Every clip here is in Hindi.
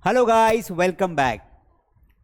Hello guys, welcome back.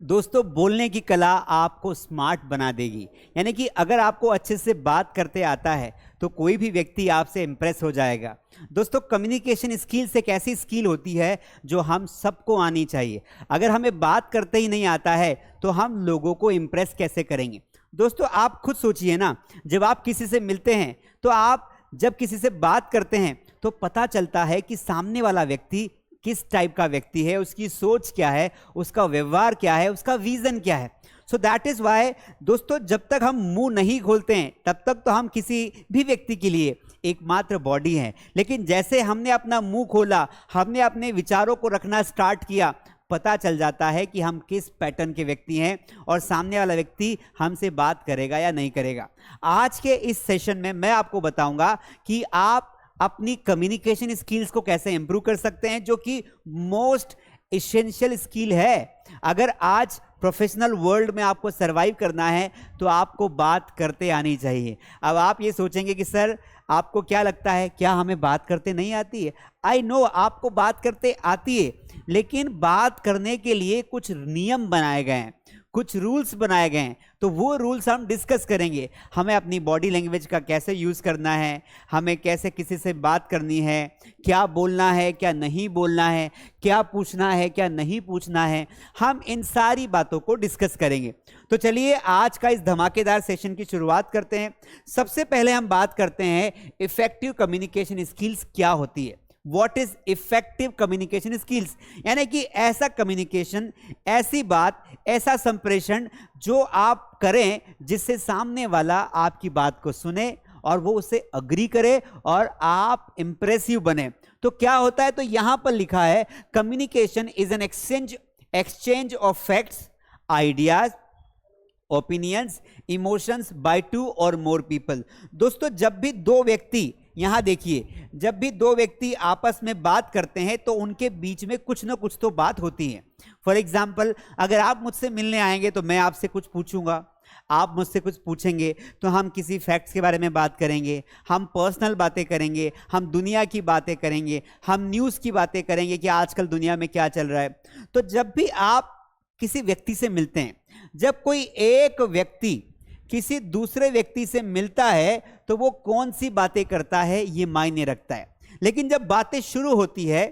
दोस्तों, बोलने की कला आपको स्मार्ट बना देगी। यानी कि अगर आपको अच्छे से बात करते आता है तो कोई भी व्यक्ति आपसे इंप्रेस हो जाएगा। दोस्तों, कम्युनिकेशन स्किल्स एक ऐसी स्किल होती है जो हम सबको आनी चाहिए। अगर हमें बात करते ही नहीं आता है तो हम लोगों को इंप्रेस कैसे करेंगे। दोस्तों, आप खुद सोचिए ना, जब आप किसी से मिलते हैं तो आप जब किसी से बात करते हैं तो पता चलता है कि सामने वाला व्यक्ति किस टाइप का व्यक्ति है, उसकी सोच क्या है, उसका व्यवहार क्या है, उसका विजन क्या है। सो दैट इज वाई दोस्तों, जब तक हम मुंह नहीं खोलते हैं तब तक तो हम किसी भी व्यक्ति के लिए एकमात्र बॉडी हैं। लेकिन जैसे हमने अपना मुंह खोला, हमने अपने विचारों को रखना स्टार्ट किया, पता चल जाता है कि हम किस पैटर्न के व्यक्ति हैं और सामने वाला व्यक्ति हमसे बात करेगा या नहीं करेगा। आज के इस सेशन में मैं आपको बताऊंगा कि आप अपनी कम्युनिकेशन स्किल्स को कैसे इंप्रूव कर सकते हैं, जो कि मोस्ट एसेंशियल स्किल है। अगर आज प्रोफेशनल वर्ल्ड में आपको सरवाइव करना है तो आपको बात करते आनी चाहिए। अब आप ये सोचेंगे कि सर, आपको क्या लगता है, क्या हमें बात करते नहीं आती है? आई नो आपको बात करते आती है, लेकिन बात करने के लिए कुछ नियम बनाए गए हैं, कुछ रूल्स बनाए गए हैं। तो वो रूल्स हम डिस्कस करेंगे। हमें अपनी बॉडी लैंग्वेज का कैसे यूज़ करना है, हमें कैसे किसी से बात करनी है, क्या बोलना है, क्या नहीं बोलना है, क्या पूछना है, क्या नहीं पूछना है, हम इन सारी बातों को डिस्कस करेंगे। तो चलिए आज का इस धमाकेदार सेशन की शुरुआत करते हैं। सबसे पहले हम बात करते हैं इफेक्टिव कम्युनिकेशन स्किल्स क्या होती है। What is effective communication skills? यानी कि ऐसा कम्युनिकेशन, ऐसी बात, ऐसा संप्रेषण जो आप करें जिससे सामने वाला आपकी बात को सुने और वो उससे अग्री करे और आप इंप्रेसिव बने। तो क्या होता है, तो यहां पर लिखा है communication is an exchange of facts, ideas, opinions, emotions by two और मोर पीपल। दोस्तों, जब भी दो व्यक्ति, यहां देखिए, जब भी दो व्यक्ति आपस में बात करते हैं तो उनके बीच में कुछ ना कुछ तो बात होती है। फॉर एग्जाम्पल, अगर आप मुझसे मिलने आएंगे तो मैं आपसे कुछ पूछूंगा, आप मुझसे कुछ पूछेंगे, तो हम किसी फैक्ट्स के बारे में बात करेंगे, हम पर्सनल बातें करेंगे, हम दुनिया की बातें करेंगे, हम न्यूज़ की बातें करेंगे कि आजकल दुनिया में क्या चल रहा है। तो जब भी आप किसी व्यक्ति से मिलते हैं, जब कोई एक व्यक्ति किसी दूसरे व्यक्ति से मिलता है तो वो कौन सी बातें करता है ये मायने रखता है। लेकिन जब बातें शुरू होती है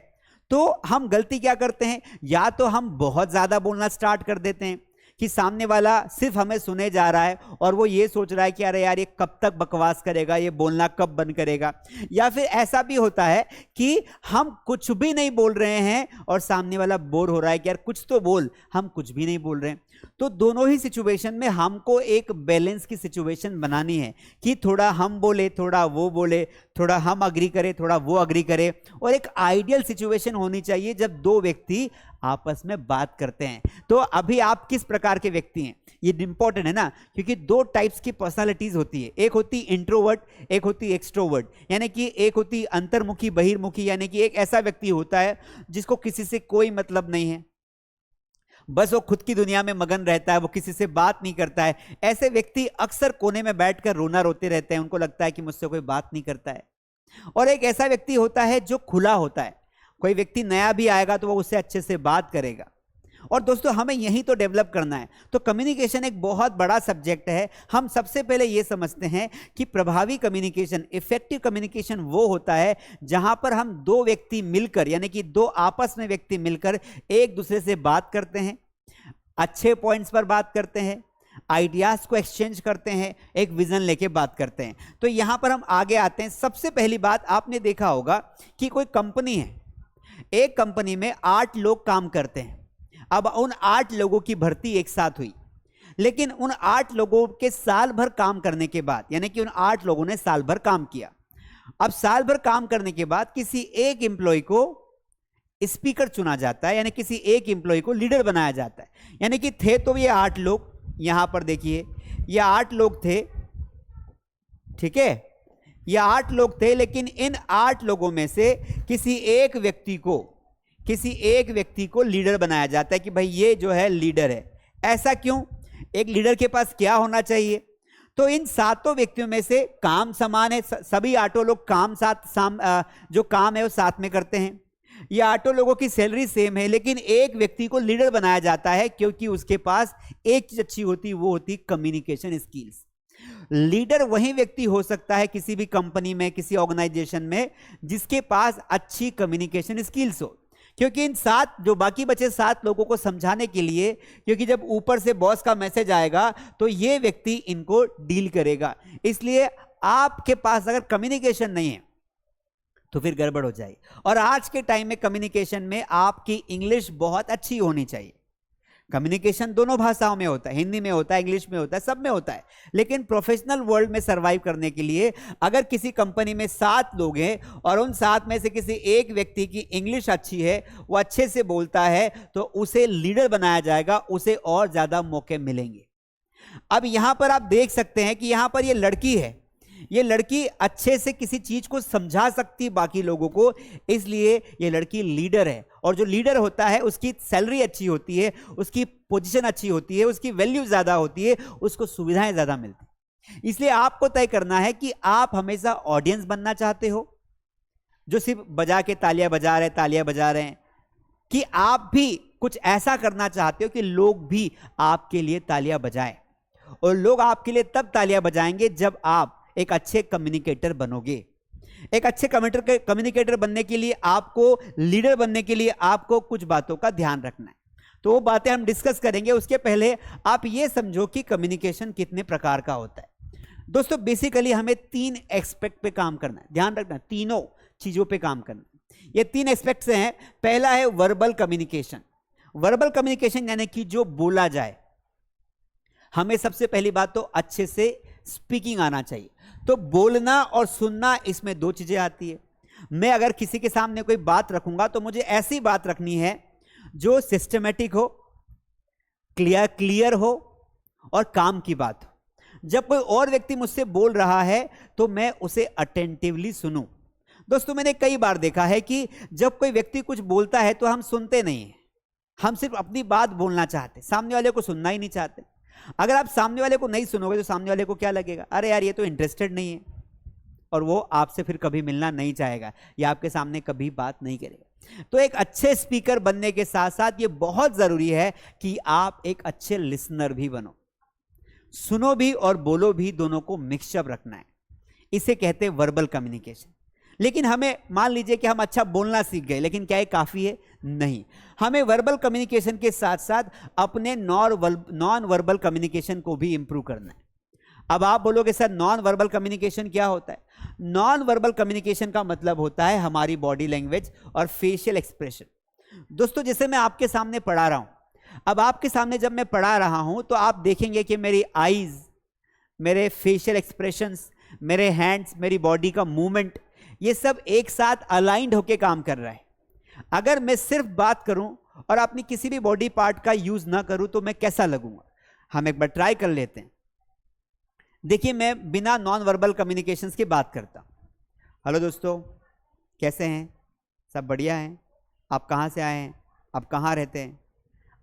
तो हम गलती क्या करते हैं, या तो हम बहुत ज्यादा बोलना स्टार्ट कर देते हैं कि सामने वाला सिर्फ हमें सुने जा रहा है और वो ये सोच रहा है कि अरे यार, ये कब तक बकवास करेगा, ये बोलना कब बंद करेगा। या फिर ऐसा भी होता है कि हम कुछ भी नहीं बोल रहे हैं और सामने वाला बोर हो रहा है कि यार कुछ तो बोल, हम कुछ भी नहीं बोल रहे हैं। तो दोनों ही सिचुएशन में हमको एक बैलेंस की सिचुएशन बनानी है कि थोड़ा हम बोले, थोड़ा वो बोले, थोड़ा हम अग्री करें, थोड़ा वो अग्री करे, और एक आइडियल सिचुएशन होनी चाहिए जब दो व्यक्ति आपस में बात करते हैं। तो अभी आप किस प्रकार के व्यक्ति हैं ये इंपॉर्टेंट है ना, क्योंकि दो टाइप्स की पर्सनालिटीज होती है। एक होती इंट्रोवर्ट, एक होती एक्सट्रोवर्ट। यानी कि एक होती अंतर्मुखी, बहिर्मुखी। यानी कि एक ऐसा व्यक्ति होता है जिसको किसी से कोई मतलब नहीं है, बस वो खुद की दुनिया में मगन रहता है, वो किसी से बात नहीं करता है। ऐसे व्यक्ति अक्सर कोने में बैठकर रोना रोते रहते हैं, उनको लगता है कि मुझसे कोई बात नहीं करता है। और एक ऐसा व्यक्ति होता है जो खुला होता है, कोई व्यक्ति नया भी आएगा तो वो उससे अच्छे से बात करेगा। और दोस्तों, हमें यही तो डेवलप करना है। तो कम्युनिकेशन एक बहुत बड़ा सब्जेक्ट है। हम सबसे पहले ये समझते हैं कि प्रभावी कम्युनिकेशन, इफेक्टिव कम्युनिकेशन वो होता है जहां पर हम दो व्यक्ति मिलकर, यानी कि दो आपस में व्यक्ति मिलकर एक दूसरे से बात करते हैं, अच्छे पॉइंट्स पर बात करते हैं, आइडियाज को एक्सचेंज करते हैं, एक विजन लेके बात करते हैं। तो यहां पर हम आगे आते हैं। सबसे पहली बात, आपने देखा होगा कि कोई कंपनी है, एक कंपनी में 8 लोग काम करते हैं। अब उन 8 लोगों की भर्ती एक साथ हुई, लेकिन उन 8 लोगों के साल भर काम करने के बाद, यानी कि उन 8 लोगों ने साल भर काम किया। अब साल भर काम करने के बाद किसी एक एम्प्लॉय को स्पीकर चुना जाता है, यानी किसी एक एम्प्लॉय को लीडर बनाया जाता है। यानी कि थे तो ये 8 लोग, यहां पर देखिए ये 8 लोग थे, ठीक है, ये 8 लोग थे। लेकिन इन 8 लोगों में से किसी एक व्यक्ति को लीडर बनाया जाता है कि भाई ये जो है लीडर है। ऐसा क्यों? एक लीडर के पास क्या होना चाहिए? तो इन 7 व्यक्तियों में से काम समान है, सभी 8 लोग काम जो काम है वो साथ में करते हैं। ये 8 लोगों की सैलरी सेम है, लेकिन एक व्यक्ति को लीडर बनाया जाता है क्योंकि उसके पास एक चीज अच्छी होती, वो होती कम्युनिकेशन स्किल्स। लीडर वही व्यक्ति हो सकता है किसी भी कंपनी में, किसी ऑर्गेनाइजेशन में, जिसके पास अच्छी कम्युनिकेशन स्किल्स हो। क्योंकि इन 7 जो बाकी बचे 7 लोगों को समझाने के लिए, क्योंकि जब ऊपर से बॉस का मैसेज आएगा तो ये व्यक्ति इनको डील करेगा। इसलिए आपके पास अगर कम्युनिकेशन नहीं है तो फिर गड़बड़ हो जाए। और आज के टाइम में कम्युनिकेशन में आपकी इंग्लिश बहुत अच्छी होनी चाहिए। कम्युनिकेशन दोनों भाषाओं में होता है, हिंदी में होता है, इंग्लिश में होता है, सब में होता है। लेकिन प्रोफेशनल वर्ल्ड में सरवाइव करने के लिए अगर किसी कंपनी में 7 लोग हैं और उन 7 में से किसी एक व्यक्ति की इंग्लिश अच्छी है, वो अच्छे से बोलता है, तो उसे लीडर बनाया जाएगा, उसे और ज्यादा मौके मिलेंगे। अब यहां पर आप देख सकते हैं कि यहां पर ये लड़की है, ये लड़की अच्छे से किसी चीज को समझा सकती बाकी लोगों को, इसलिए ये लड़की लीडर है। और जो लीडर होता है उसकी सैलरी अच्छी होती है, उसकी पोजीशन अच्छी होती है, उसकी वैल्यू ज्यादा होती है, उसको सुविधाएं ज्यादा मिलती हैं। इसलिए आपको तय करना है कि आप हमेशा ऑडियंस बनना चाहते हो, जो सिर्फ बजा के तालियां बजा रहे हैं, कि आप भी कुछ ऐसा करना चाहते हो कि लोग भी आपके लिए तालियां बजाएं। और लोग आपके लिए तब तालियां बजाएंगे जब आप एक अच्छे कम्युनिकेटर बनोगे। एक अच्छे कम्युनिकेटर बनने के लिए, आपको लीडर बनने के लिए आपको कुछ बातों का ध्यान रखना है। तो वो बातें हम डिस्कस करेंगे। उसके पहले आप ये समझो कि कम्युनिकेशन कितने प्रकार का होता है। दोस्तों बेसिकली हमें 3 एस्पेक्ट पे काम करना है, ध्यान रखना, तीनों चीजों पे काम करना है। ये 3 एस्पेक्ट्स हैं। पहला है वर्बल कम्युनिकेशन। वर्बल कम्युनिकेशन यानी कि जो बोला जाए, हमें सबसे पहली बात तो अच्छे से स्पीकिंग आना चाहिए। तो बोलना और सुनना, इसमें 2 चीजें आती है। मैं अगर किसी के सामने कोई बात रखूंगा तो मुझे ऐसी बात रखनी है जो सिस्टमेटिक हो, क्लियर हो और काम की बात हो। जब कोई और व्यक्ति मुझसे बोल रहा है तो मैं उसे अटेंटिवली सुनूं। दोस्तों मैंने कई बार देखा है कि जब कोई व्यक्ति कुछ बोलता है तो हम सुनते नहीं हैं, हम सिर्फ अपनी बात बोलना चाहते, सामने वाले को सुनना ही नहीं चाहते। अगर आप सामने वाले को नहीं सुनोगे तो सामने वाले को क्या लगेगा, अरे यार ये तो इंटरेस्टेड नहीं है, और वो आपसे फिर कभी मिलना नहीं चाहेगा या आपके सामने कभी बात नहीं करेगा। तो एक अच्छे स्पीकर बनने के साथ साथ ये बहुत जरूरी है कि आप एक अच्छे लिसनर भी बनो, सुनो भी और बोलो भी, दोनों को मिक्सअप रखना है। इसे कहते हैं वर्बल कम्युनिकेशन। लेकिन हमें मान लीजिए कि हम अच्छा बोलना सीख गए, लेकिन क्या ये काफी है? नहीं। हमें वर्बल कम्युनिकेशन के साथ साथ अपने नॉन वर्बल कम्युनिकेशन को भी इंप्रूव करना है। अब आप बोलोगे सर नॉन वर्बल कम्युनिकेशन क्या होता है? नॉन वर्बल कम्युनिकेशन का मतलब होता है हमारी बॉडी लैंग्वेज और फेशियल एक्सप्रेशन। दोस्तों जैसे मैं आपके सामने पढ़ा रहा हूं, अब आपके सामने जब मैं पढ़ा रहा हूं तो आप देखेंगे कि मेरी आईज, मेरे फेशियल एक्सप्रेशंस, मेरे हैंड्स, मेरी बॉडी का मूवमेंट, ये सब एक साथ अलाइंड होके काम कर रहा है। अगर मैं सिर्फ बात करूं और अपनी किसी भी बॉडी पार्ट का यूज ना करूं तो मैं कैसा लगूंगा? हम एक बार ट्राई कर लेते हैं। देखिए मैं बिना नॉन वर्बल कम्युनिकेशंस की बात करता हूं। हेलो दोस्तों, कैसे हैं? सब बढ़िया हैं? आप कहां से आए हैं? आप कहां रहते हैं?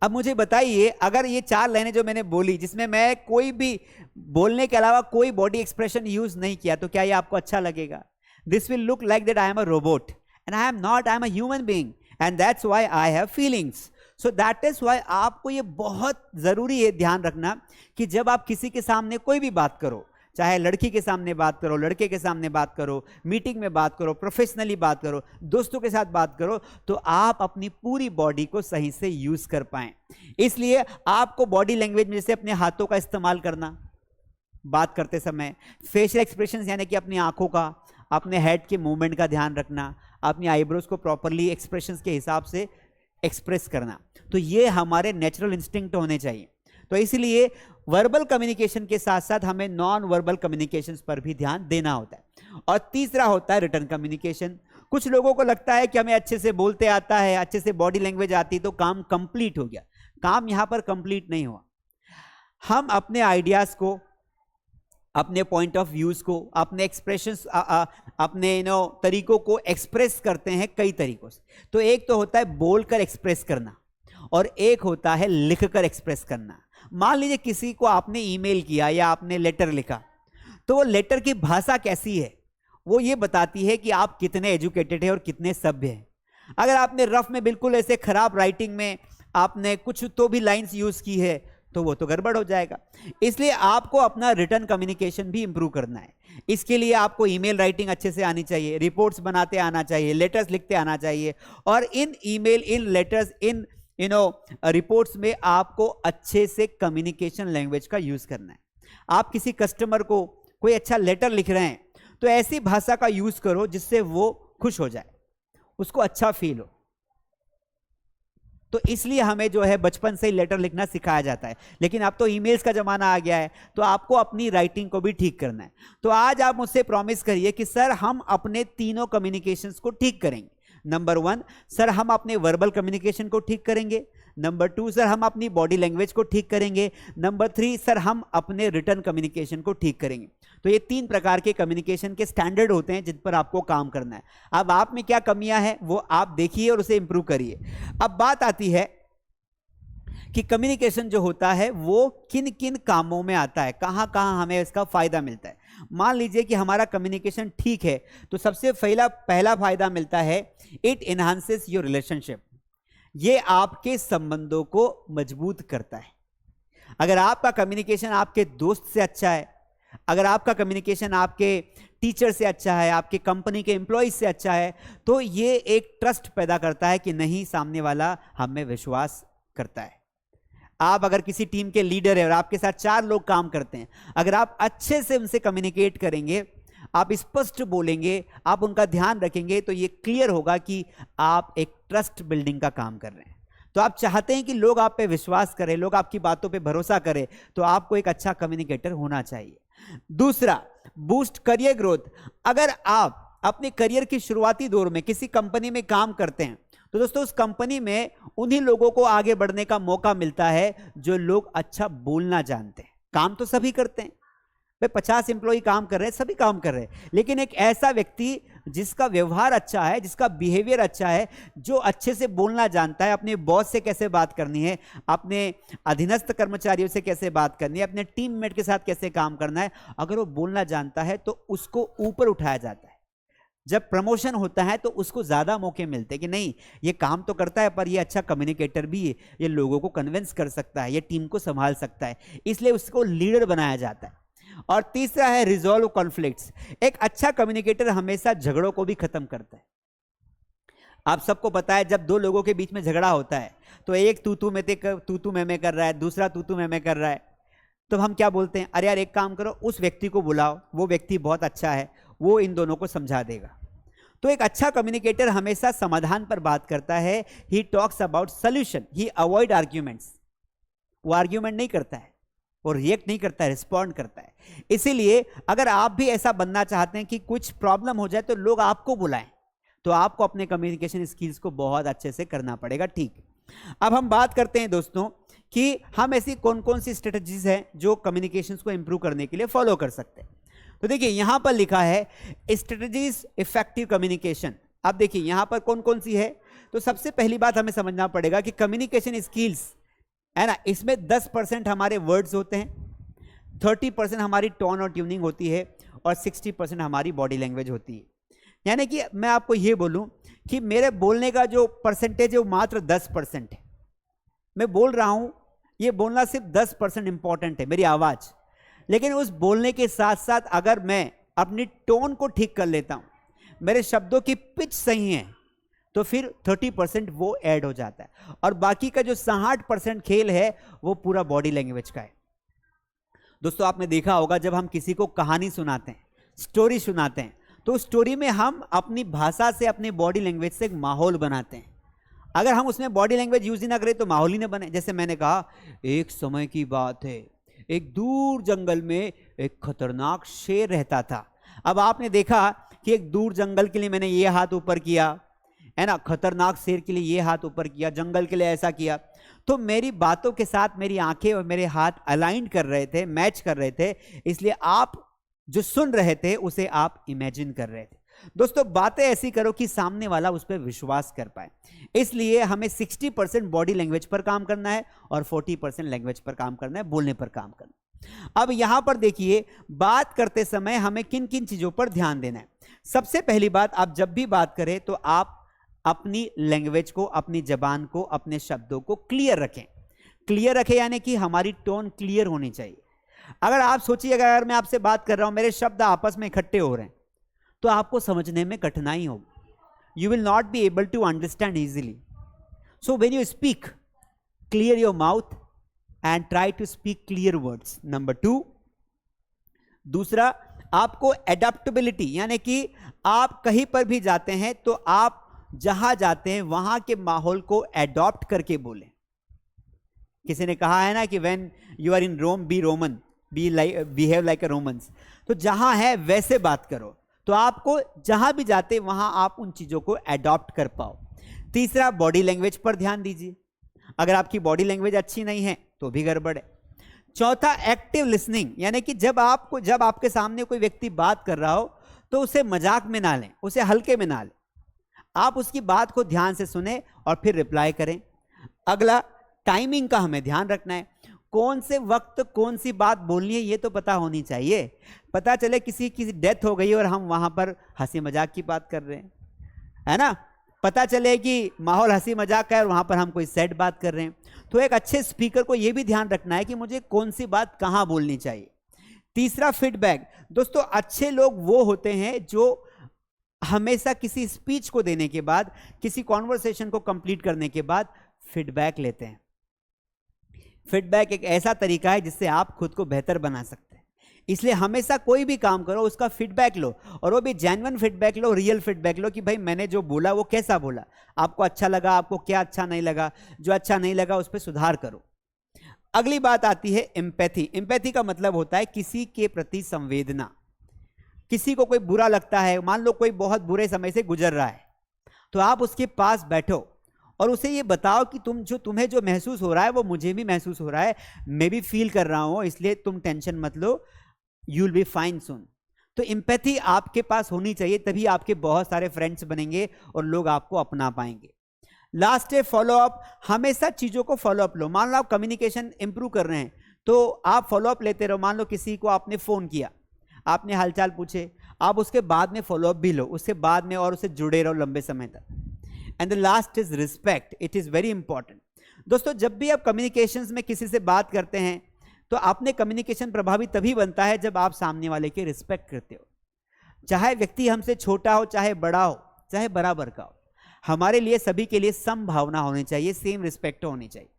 अब मुझे बताइए, अगर ये 4 लाइनें जो मैंने बोली, जिसमें मैं कोई भी बोलने के अलावा कोई बॉडी एक्सप्रेशन यूज नहीं किया, तो क्या ये आपको अच्छा लगेगा? This will look like that I am a robot and I am not, I am a human being and that's why I have feelings. So that is why आपको ये बहुत जरूरी है ध्यान रखना कि जब आप किसी के सामने कोई भी बात करो, चाहे लड़की के सामने बात करो, लड़के के सामने बात करो, मीटिंग में बात करो, प्रोफेशनली बात करो, दोस्तों के साथ बात करो, तो आप अपनी पूरी बॉडी को सही से यूज कर पाएं। इसलिए आपको बॉडी लैंग्वेज में जैसे अपने हाथों का इस्तेमाल करना बात करते समय, फेशियल एक्सप्रेशंस यानी कि अपनी आंखों का, अपने हेड के मूवमेंट का ध्यान रखना, अपनी आईब्रोज को प्रॉपरली एक्सप्रेशंस के हिसाब से एक्सप्रेस करना, तो ये हमारे नेचुरल इंस्टिंक्ट होने चाहिए। तो इसलिए वर्बल कम्युनिकेशन के साथ साथ हमें नॉन वर्बल कम्युनिकेशंस पर भी ध्यान देना होता है। और तीसरा होता है रिटर्न कम्युनिकेशन। कुछ लोगों को लगता है कि हमें अच्छे से बोलते आता है, अच्छे से बॉडी लैंग्वेज आती तो काम कंप्लीट हो गया। काम यहां पर कंप्लीट नहीं हुआ। हम अपने आइडियाज को, अपने पॉइंट ऑफ व्यूज को, अपने एक्सप्रेशंस, अपने तरीकों को एक्सप्रेस करते हैं कई तरीकों से। तो एक तो होता है बोलकर एक्सप्रेस करना और एक होता है लिखकर एक्सप्रेस करना। मान लीजिए किसी को आपने ईमेल किया या आपने लेटर लिखा, तो वो लेटर की भाषा कैसी है वो ये बताती है कि आप कितने एजुकेटेड हैं और कितने सभ्य हैं। अगर आपने रफ में बिल्कुल ऐसे खराब राइटिंग में आपने कुछ तो भी लाइंस यूज की है तो वो तो गड़बड़ हो जाएगा। इसलिए आपको अपना रिटर्न कम्युनिकेशन भी इंप्रूव करना है। इसके लिए आपको ईमेल राइटिंग अच्छे से आनी चाहिए, रिपोर्ट्स बनाते आना चाहिए, लेटर्स लिखते आना चाहिए, और in email, in letters, in reports में आपको अच्छे से कम्युनिकेशन लैंग्वेज का यूज करना है। आप किसी कस्टमर को कोई अच्छा लेटर लिख रहे हैं तो ऐसी भाषा का यूज करो जिससे वो खुश हो जाए, उसको अच्छा फील हो। तो इसलिए हमें जो है बचपन से ही लेटर लिखना सिखाया जाता है, लेकिन अब तो ईमेल्स का जमाना आ गया है, तो आपको अपनी राइटिंग को भी ठीक करना है। तो आज आप मुझसे प्रॉमिस करिए कि सर हम अपने तीनों कम्युनिकेशंस को ठीक करेंगे। नंबर 1, सर हम अपने वर्बल कम्युनिकेशन को ठीक करेंगे। नंबर 2, सर हम अपनी बॉडी लैंग्वेज को ठीक करेंगे। नंबर 3, सर हम अपने रिटर्न कम्युनिकेशन को ठीक करेंगे। तो ये 3 प्रकार के कम्युनिकेशन के स्टैंडर्ड होते हैं जिन पर आपको काम करना है। अब आप में क्या कमियां हैं वो आप देखिए और उसे इंप्रूव करिए। अब बात आती है कि कम्युनिकेशन जो होता है वो किन किन कामों में आता है, कहां कहां हमें इसका फायदा मिलता है। मान लीजिए कि हमारा कम्युनिकेशन ठीक है तो सबसे पहला फायदा मिलता है, इट एनहांसेस योर रिलेशनशिप। ये आपके संबंधों को मजबूत करता है। अगर आपका कम्युनिकेशन आपके दोस्त से अच्छा है, अगर आपका कम्युनिकेशन आपके टीचर से अच्छा है, आपके कंपनी के एम्प्लॉइज से अच्छा है, तो ये एक ट्रस्ट पैदा करता है कि नहीं, सामने वाला हम में विश्वास करता है। आप अगर किसी टीम के लीडर है और आपके साथ 4 लोग काम करते हैं, अगर आप अच्छे से उनसे कम्युनिकेट करेंगे, आप स्पष्ट बोलेंगे, आप उनका ध्यान रखेंगे, तो ये क्लियर होगा कि आप एक ट्रस्ट बिल्डिंग का काम कर रहे हैं। तो आप चाहते हैं कि लोग आप पे विश्वास करें, लोग आपकी बातों पे भरोसा करें, तो आपको एक अच्छा कम्युनिकेटर होना चाहिए। दूसरा, बूस्ट करियर ग्रोथ। अगर आप अपने करियर की शुरुआती दौर में किसी कंपनी में काम करते हैं तो दोस्तों उस कंपनी में उन्हीं लोगों को आगे बढ़ने का मौका मिलता है जो लोग अच्छा बोलना जानते हैं। काम तो सभी करते हैं, भाई 50 एम्प्लॉय काम कर रहे हैं, सभी काम कर रहे हैं, लेकिन एक ऐसा व्यक्ति जिसका व्यवहार अच्छा है, जिसका बिहेवियर अच्छा है, जो अच्छे से बोलना जानता है, अपने बॉस से कैसे बात करनी है, अपने अधीनस्थ कर्मचारियों से कैसे बात करनी है, अपने टीममेट के साथ कैसे काम करना है, अगर वो बोलना जानता है तो उसको ऊपर उठाया जाता है। जब प्रमोशन होता है तो उसको ज्यादा मौके मिलते हैं कि नहीं, ये काम तो करता है पर ये अच्छा कम्युनिकेटर भी है, ये लोगों को कन्विंस कर सकता है, ये टीम को संभाल सकता है, इसलिए उसको लीडर बनाया जाता है। और तीसरा है रिजॉल्व कॉन्फ्लिक्ट्स। एक अच्छा कम्युनिकेटर हमेशा झगड़ों को भी खत्म करता है। आप सबको पता है जब 2 लोगों के बीच में झगड़ा होता है तो एक तू मैं कर रहा है, दूसरा तू मैं कर रहा है, तो हम क्या बोलते हैं, अरे यार एक काम करो, उस व्यक्ति को बुलाओ, वो व्यक्ति बहुत अच्छा है, वो इन दोनों को समझा देगा। तो एक अच्छा कम्युनिकेटर हमेशा समाधान पर बात करता है। He talks about solution, he avoid arguments. वो आर्ग्यूमेंट नहीं करता है, वो रिएक्ट नहीं करता है, रिस्पॉन्ड करता है। इसीलिए अगर आप भी ऐसा बनना चाहते हैं कि कुछ प्रॉब्लम हो जाए तो लोग आपको बुलाएं, तो आपको अपने कम्युनिकेशन स्किल्स को बहुत अच्छे से करना पड़ेगा। ठीक, अब हम बात करते हैं दोस्तों कि हम ऐसी कौन कौन सी स्ट्रेटजीज हैं जो कम्युनिकेशन को इंप्रूव करने के लिए फॉलो कर सकते हैं। तो देखिए यहां पर लिखा है स्ट्रेटजीज इफेक्टिव कम्युनिकेशन। अब देखिए यहां पर कौन कौन सी है। तो सबसे पहली बात हमें समझना पड़ेगा कि कम्युनिकेशन स्किल्स है ना, इसमें 10% हमारे वर्ड्स होते हैं, 30% हमारी टोन और ट्यूनिंग होती है, और 60% हमारी बॉडी लैंग्वेज होती है। यानी कि मैं आपको ये बोलूं कि मेरे बोलने का जो परसेंटेज है वो मात्र 10% है। मैं बोल रहा हूं, ये बोलना सिर्फ 10% इंपॉर्टेंट है, मेरी आवाज। लेकिन उस बोलने के साथ साथ अगर मैं अपनी टोन को ठीक कर लेता हूं, मेरे शब्दों की पिच सही है, तो फिर 30% वो ऐड हो जाता है, और बाकी का जो 60% खेल है वो पूरा बॉडी लैंग्वेज का है। दोस्तों आपने देखा होगा जब हम किसी को कहानी सुनाते हैं, स्टोरी सुनाते हैं, तो स्टोरी में हम अपनी भाषा से, अपनी बॉडी लैंग्वेज से एक माहौल बनाते हैं। अगर हम उसमें बॉडी लैंग्वेज यूज ही ना करें तो माहौल ही ना बने। जैसे मैंने कहा, एक समय की बात है, एक दूर जंगल में एक खतरनाक शेर रहता था। अब आपने देखा कि एक दूर जंगल के लिए मैंने ये हाथ ऊपर किया, है ना, खतरनाक शेर के लिए ये हाथ ऊपर किया, जंगल के लिए ऐसा किया, तो मेरी बातों के साथ मेरी आंखें और मेरे हाथ अलाइन कर रहे थे, मैच कर रहे थे, इसलिए आप जो सुन रहे थे उसे आप इमेजिन कर रहे थे। दोस्तों बातें ऐसी करो कि सामने वाला उस पर विश्वास कर पाए। इसलिए हमें 60% बॉडी लैंग्वेज पर काम करना है और 40% लैंग्वेज पर काम करना है, बोलने पर काम करना है। अब यहां पर देखिए, बात करते समय हमें किन किन चीजों पर ध्यान देना है। सबसे पहली बात, आप जब भी बात करें तो आप अपनी लैंग्वेज को, अपनी जबान को, अपने शब्दों को क्लियर रखें। क्लियर रखें यानी कि हमारी टोन क्लियर होनी चाहिए। अगर आप सोचिएगा, अगर मैं आपसे बात कर रहा हूं, मेरे शब्द आपस में इकट्ठे हो रहे हैं, तो आपको समझने में कठिनाई होगी। You will not be able to understand easily. So when you speak, clear your mouth and try to speak clear words. Number 2, दूसरा, आपको एडेप्टेबिलिटी, यानी कि आप कहीं पर भी जाते हैं तो आप जहां जाते हैं वहां के माहौल को एडॉप्ट करके बोलें। किसी ने कहा है ना कि when you are in Rome be Roman, behave like a Romans. तो जहां है वैसे बात करो। तो आपको जहां भी जाते वहां आप उन चीजों को एडॉप्ट कर पाओ। तीसरा, बॉडी लैंग्वेज पर ध्यान दीजिए। अगर आपकी बॉडी लैंग्वेज अच्छी नहीं है तो भी गड़बड़ है। चौथा, एक्टिव लिसनिंग, यानी कि जब आपके सामने कोई व्यक्ति बात कर रहा हो तो उसे मजाक में ना लें, उसे हल्के में ना लें। आप उसकी बात को ध्यान से सुने और फिर रिप्लाई करें। अगला, टाइमिंग का हमें ध्यान रखना है। कौन से वक्त कौन सी बात बोलनी है ये तो पता होनी चाहिए। पता चले किसी की डेथ हो गई और हम वहां पर हंसी मजाक की बात कर रहे हैं, है ना। पता चले कि माहौल हंसी मजाक का है और वहां पर हम कोई सैड बात कर रहे हैं। तो एक अच्छे स्पीकर को यह भी ध्यान रखना है कि मुझे कौन सी बात कहां बोलनी चाहिए। तीसरा, फीडबैक। दोस्तों, अच्छे लोग वो होते हैं जो हमेशा किसी स्पीच को देने के बाद, किसी कॉन्वर्सेशन को कंप्लीट करने के बाद फीडबैक लेते हैं। फीडबैक एक ऐसा तरीका है जिससे आप खुद को बेहतर बना सकते हैं। इसलिए हमेशा कोई भी काम करो उसका फीडबैक लो, और वो भी जेन्युइन फीडबैक लो, रियल फीडबैक लो कि भाई मैंने जो बोला वो कैसा बोला, आपको अच्छा लगा, आपको क्या अच्छा नहीं लगा, जो अच्छा नहीं लगा उस पर सुधार करो। अगली बात आती है एम्पैथी। एम्पैथी का मतलब होता है किसी के प्रति संवेदना। किसी को कोई बुरा लगता है, मान लो कोई बहुत बुरे समय से गुजर रहा है, तो आप उसके पास बैठो और उसे ये बताओ कि तुम्हें जो महसूस हो रहा है वो मुझे भी महसूस हो रहा है, मैं भी फील कर रहा हूं, इसलिए तुम टेंशन मत लो, यू विल बी फाइन सून। तो एम्पैथी आपके पास होनी चाहिए, तभी आपके बहुत सारे फ्रेंड्स बनेंगे और लोग आपको अपना पाएंगे। लास्ट है फॉलोअप। हमेशा चीजों को फॉलोअप लो। मान लो आप कम्युनिकेशन इंप्रूव कर रहे हैं तो आप फॉलोअप लेते रहो। मान लो किसी को आपने फोन किया, आपने हालचाल पूछे, आप उसके बाद में फॉलोअप भी लो, उसके बाद में, और उससे जुड़े रहो लंबे समय तक। And the last is respect. It is very important. दोस्तों, जब भी आप कम्युनिकेशंस में किसी से बात करते हैं तो आपने कम्युनिकेशन प्रभावी तभी बनता है जब आप सामने वाले की रिस्पेक्ट करते हो। चाहे व्यक्ति हमसे छोटा हो, चाहे बड़ा हो, चाहे बराबर का हो, हमारे लिए सभी के लिए सम भावना होनी चाहिए, सेम रिस्पेक्ट होनी चाहिए।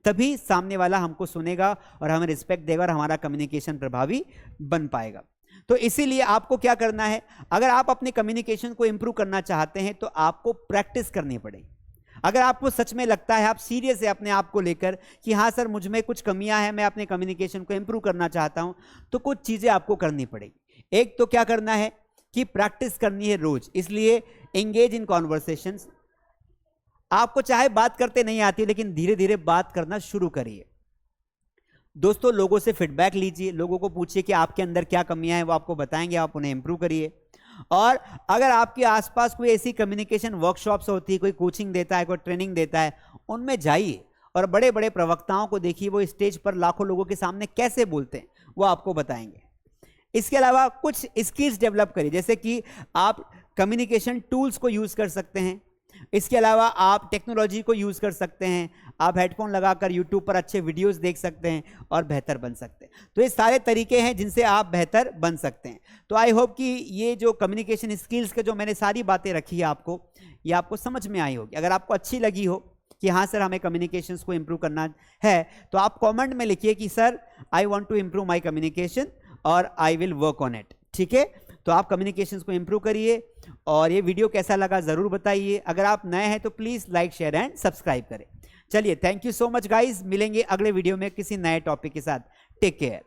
तभी सामने वाला हमको सुनेगा और हमें रिस्पेक्ट देगा और हमारा कम्युनिकेशन प्रभावी बन पाएगा। तो इसीलिए आपको क्या करना है, अगर आप अपने कम्युनिकेशन को इंप्रूव करना चाहते हैं तो आपको प्रैक्टिस करनी पड़ेगी। अगर आपको सच में लगता है, आप सीरियस है अपने आप को लेकर कि हाँ सर मुझ में कुछ कमियां हैं, मैं अपने कम्युनिकेशन को इंप्रूव करना चाहता हूं, तो कुछ चीजें आपको करनी पड़ेगी। एक तो क्या करना है कि प्रैक्टिस करनी है रोज। इसलिए एंगेज इन कॉन्वर्सेशंस। आपको चाहे बात करते नहीं आती, लेकिन धीरे धीरे बात करना शुरू करिए। दोस्तों, लोगों से फीडबैक लीजिए, लोगों को पूछिए कि आपके अंदर क्या कमियां हैं, वो आपको बताएंगे, आप उन्हें इंप्रूव करिए। और अगर आपके आसपास कोई ऐसी कम्युनिकेशन वर्कशॉप्स होती है, कोई कोचिंग देता है, कोई ट्रेनिंग देता है, उनमें जाइए और बड़े बड़े प्रवक्ताओं को देखिए, वो स्टेज पर लाखों लोगों के सामने कैसे बोलते हैं वो आपको बताएंगे। इसके अलावा कुछ स्किल्स डेवलप करिए, जैसे कि आप कम्युनिकेशन टूल्स को यूज कर सकते हैं। इसके अलावा आप टेक्नोलॉजी को यूज कर सकते हैं। आप हेडफोन लगाकर यूट्यूब पर अच्छे वीडियोस देख सकते हैं और बेहतर बन सकते हैं। तो ये सारे तरीके हैं जिनसे आप बेहतर बन सकते हैं। तो आई होप कि ये जो कम्युनिकेशन स्किल्स के जो मैंने सारी बातें रखी है आपको, ये आपको समझ में आई होगी। अगर आपको अच्छी लगी हो कि हाँ सर हमें कम्युनिकेशंस को इंप्रूव करना है, तो आप कमेंट में लिखिए कि sir I want to improve my communication और I will work on it. ठीक है, तो आप कम्युनिकेशंस को इंप्रूव करिए। और ये वीडियो कैसा लगा ज़रूर बताइए। अगर आप नए हैं तो please like, share and subscribe करें। चलिए, thank you so much guys. मिलेंगे अगले वीडियो में किसी नए टॉपिक के साथ। Take care.